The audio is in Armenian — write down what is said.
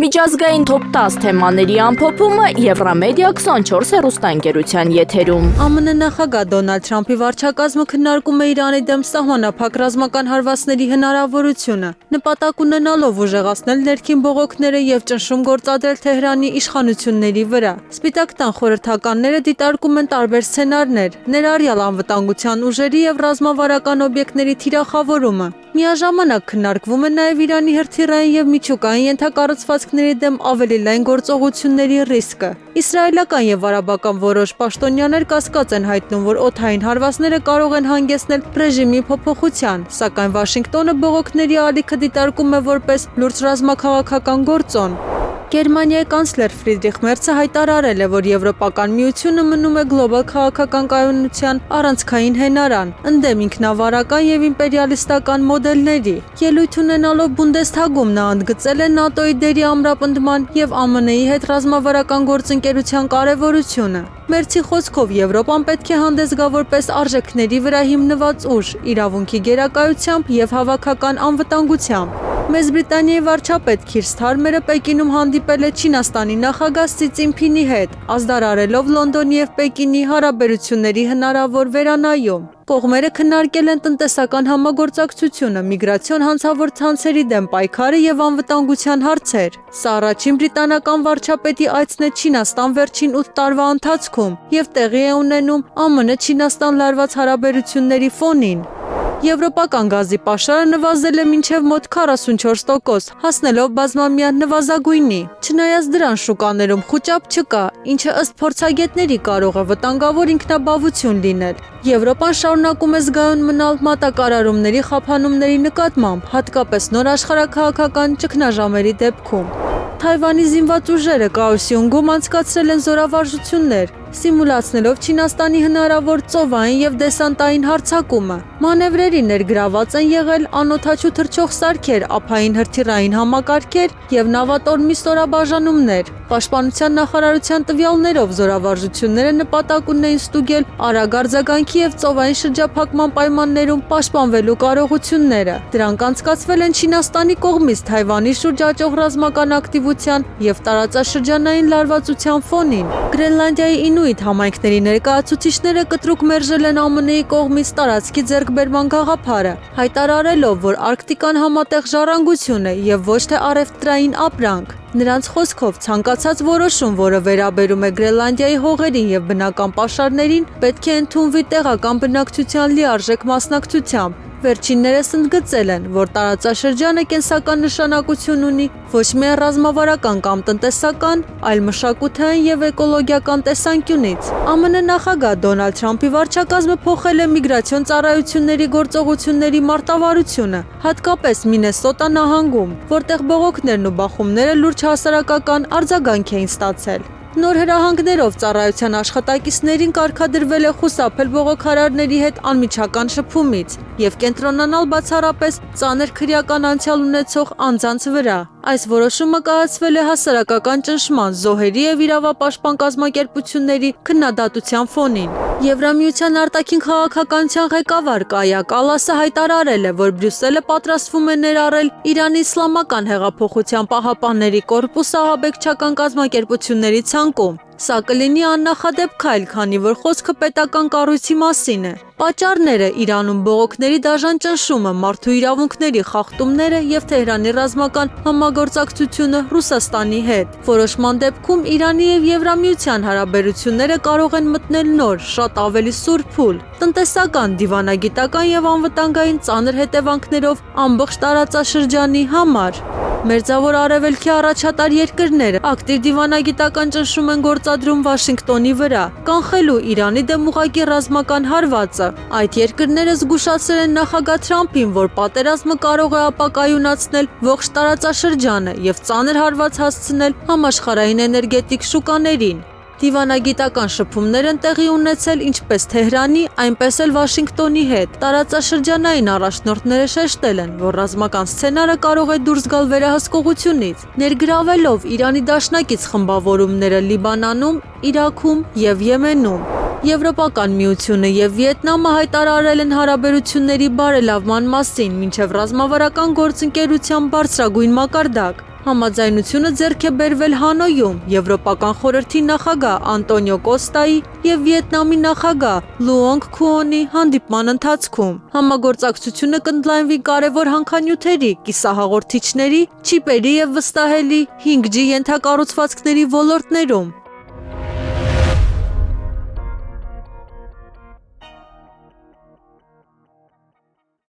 Միջազգային top 10 թեմաների ամփոփումը Եվրամեդիա 24 հեռուստաընկերության եթերում։ ԱՄՆ նախագահ Դոնալդ Թրամփի վարչակազմը քննարկում է Իրանի դեմ սահմանափակ ռազմական հարվածների հնարավորությունը, նպատակ ունենալով ուժեղացնել ներքին բողոքները եւ ճնշում գործադրել Թեհրանի իշխանությունների վրա։ Սպիտակ տան խորհրդականները դիտարկում են տարբեր սցենարներ, ներառյալ անվտանգության ուժերի եւ ռազմավարական օբյեկտների թիրախավորումը։ Միաժամանակ քննարկվում է նաև Իրանի հրթիռային եւ միջուկային ենթակառուցվածքների դեմ ավելի լայն գործողությունների ռիսկը։ Իսրայելական եւ արաբական որոշ պաշտոնյաներ կասկած են հայտնում, որ օդային հարվածները կարող են հանգեցնել ռեժիմի փոփոխության, սակայն Վաշինգտոնը բողոքների ալիքը դիտարկում է որպես լուրջ ռազմաքաղաքական գործոն։ Գերմանիայի կանցլեր Ֆրիդրիխ Մերցը հայտարարել է, որ Եվրոպական միությունը մնում է գլոբալ քաղաքական կայունության առանցքային հենարան, ընդդեմ ինքնավարական եւ իմպերիալիստական մոդելների։ Ելույթ ունենալով Բունդեսթագում նա ընդգծել է ՆԱՏՕ-ի դերի ամրապնդման եւ ԱՄՆ-ի հետ ռազմավարական գործընկերության կարեւորությունը։ Մերցի խոսքով Եվրոպան պետք է հանդես գա որպես արժեքների վրա հիմնված ուժ, իրավունքի գերակայությամբ եւ հավաքական անվտանգությամբ։ Մեծ Բրիտանիայի վարչապետ Քիր Սթարմերը Պեկինում հանդիպել է Չինաստանի նախագահ Սի Ցզինփինի հետ, ազդարարելով Լոնդոնի եւ Պեկինի հարաբերությունների հնարավոր վերանայում։ Կողմերը քննարկել են տնտեսական համագործակցությունը, միգրացիոն հանցավոր ցանցերի դեմ պայքարը եւ անվտանգության հարցեր։ Սա առաջին բրիտանական վարչապետի այցն է Չինաստան վերջին 8 տարվա ընթացքում եւ տեղի է ունենում ԱՄՆ-Չինաստան լարված հարաբերությունների ֆոնին։ Եվրոպական գազի պաշարը նվազել է մինչև մոտ 44%, հասնելով բազմամյա նվազագույնի։ Չնայած դրան շուկաներում խուճապ չկա, ինչը ըստ փորձագետների կարող է վտանգավոր ինքնաբավություն լինել։ Եվրոպան շարունակում է զգայուն մնալ մատակարարումների խափանումների նկատմամբ, հատկապես նոր աշխարհաքաղաքական ճգնաժամերի դեպքում։ Թայվանի զինված ուժերը Կաոսյունգում անցկացրել են զորավարժություններ, սիմուլացնելով Չինաստանի հնարավոր ծովային եւ դեսանտային հարձակումը։ Մանևրերի ներգրաված են եղել անօդաչու թռչող սարքեր, ափային հրթիռային համակարգեր եւ նավատորմի ստորաբաժանումներ։ Պաշտպանության նախարարության տվյալներով զորավարժությունները նպատակ ունեին ստուգել արագ արձագանքի եւ ծովային շրջափակման պայմաններում պաշտպանվելու կարողությունները։ Դրանք անցկացվել են Չինաստանի կողմից Թայվանի շուրջ աճող ռազմական ակտիվության եւ տարածաշրջանային լարվածության ֆոնին։ Գրենլանդիայի Ինուիտ համայնքների ներկայացուցիչները կտրուկ մերժել են ԱՄՆ-ի կողմից տարածքի ձեռքբերման գաղափարը, հայտարարելով, որ Արկտիկան համատեղ ժառանգություն է եւ ոչ թե առևտրային ապրանք։ Նրանց խոսքով ցանկացած որոշում, որը վերաբերում է Գրենլանդիայի հողերին եւ բնական պաշարներին, պետք է ընդունվի տեղական բնակչության լիարժեք մասնակցությամբ։ Վերջիններս ընդգծել են, որ տարածաշրջանը կենսական նշանակություն ունի ոչ միայն ռազմավարական կամ տնտեսական, այլ մշակութային եւ էկոլոգիական տեսանկյունից։ ԱՄՆ նախագահ Դոնալդ Թրամփի վարչակազմը փոխել է միգրացիոն ծառայությունների գործողությունների մարտավարությունը, հատկապես Մինեսոտա նահանգում, որտեղ բողոքներն ու բախումները լուրջ հասարակական արձագանք էին ստացել։ Նոր հրահանգներով ծառայության աշխատակիցներին կարգադրվել է խուսափել բողոքարարների հետ անմիջական շփումից եւ կենտրոնանալ բացառապես ծանր քրեական անցյալ ունեցող անձանց վրա։ Այս որոշումը կայացվել է հասարակական ճնշման, զոհերի եւ իրավապաշտպան կազմակերպությունների քննադատության ֆոնին։ Եվրամիության արտաքին քաղաքականության ղեկավար Կայա Կալասը հայտարարել է, որ Բրյուսելը պատրաստվում է ներառել Իրանի իսլամական հեղափոխության պահապանների կորպուսը ահաբեկչական կազմակերպությունների ցանկում։ Սա կլինի աննախադեպ քայլ, քանի որ խոսքը պետական կառույցի մասին է։ Պատճառները Իրանում բողոքների դաժան ճնշումը, մարդու իրավունքների խախտումները եւ Թեհրանի ռազմական համագործակցությունը Ռուսաստանի հետ։ Որոշման դեպքում Իրանի եւ Եվրամիության հարաբերությունները կարող են մտնել նոր, շատ ավելի սուր փուլ։ Տնտեսական, դիվանագիտական եւ անվտանգային ծանր հետևանքներով ամբողջ տարածաշրջանի համար։ Մերձավոր Արևելքի առաջատար երկրները ակտիվ դիվանագիտական ճնշում են գործադրում Վաշինգտոնի վրա, կանխելու Իրանի դեմ ուղղակի ռազմական հարվածը։ Այդ երկրները զգուշացրել են նախագահ Թրամփին, որ պատերազմը կարող է ապակայունացնել ողջ տարածաշրջանը եւ ծանր հարված հասցնել համաշխարհային էներգետիկ շուկաներին։ Դիվանագիտական շփումներ են տեղի ունեցել ինչպես Թեհրանի, այնպես էլ Վաշինգտոնի հետ։ Տարածաշրջանային առաջնորդները շեշտել են, որ ռազմական սցենարը կարող է դուրս գալ վերահսկողությունից, ներգրավելով Իրանի դաշնակից խմբավորումները Լիբանանում, Իրաքում եւ Եմենում։ Եվրոպական միությունը եւ Վիետնամը հայտարարել են հարաբերությունների բարելավման մասին, մինչև ռազմավարական գործընկերության բարձրագույն մակարդակ։ Համաձայնությունը ձեռք է բերվել Հանոյում Եվրոպական խորհրդի նախագահ Անտոնիո Կոստայի եւ Վիետնամի նախագահ Լուոնգ Քուոնի հանդիպման ընթացքում։ Համագործակցությունը կընդլայնվի կարևոր հանքանյութերի, կիսահաղորդիչների, չիպերի եւ վստահելի 5G ենթակառուցվածքների ոլորտներում։